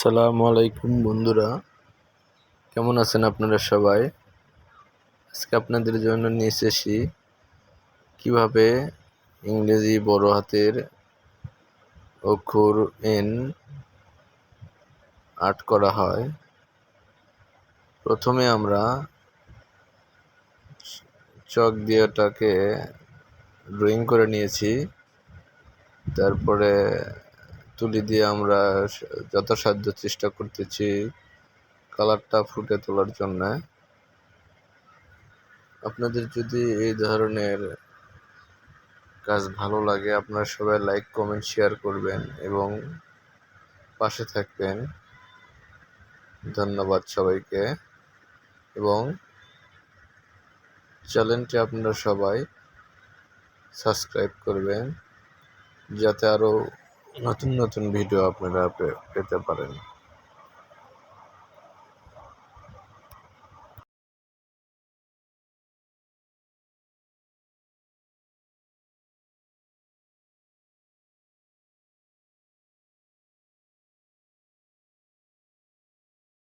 সালামু আলাইকুম বন্ধুরা, কেমন আছেন আপনারা সবাই? আজকে আপনাদের জন্য নিয়ে এসেছি কিভাবে ইংরেজি বড় হাতের অক্ষর এন আর্ট করা হয়। প্রথমে আমরা চক দিয়ে ওটাকে ড্রয়িং করে নিয়েছি, তারপরে তুলি দিয়ে আমরা যথাসাধ্য চেষ্টা করতেছি কালারটা ফুটে তোলার জন্য। আপনাদের যদি এই ধরনের কাজ ভালো লাগে, আপনারা সবাই লাইক, কমেন্ট, শেয়ার করবেন এবং পাশে থাকবেন। ধন্যবাদ সবাইকে। এবং চ্যানেলটি আপনারা সবাই সাবস্ক্রাইব করবেন, যাতে আরও নতুন নতুন ভিডিও আপনারা পেতে পারেন।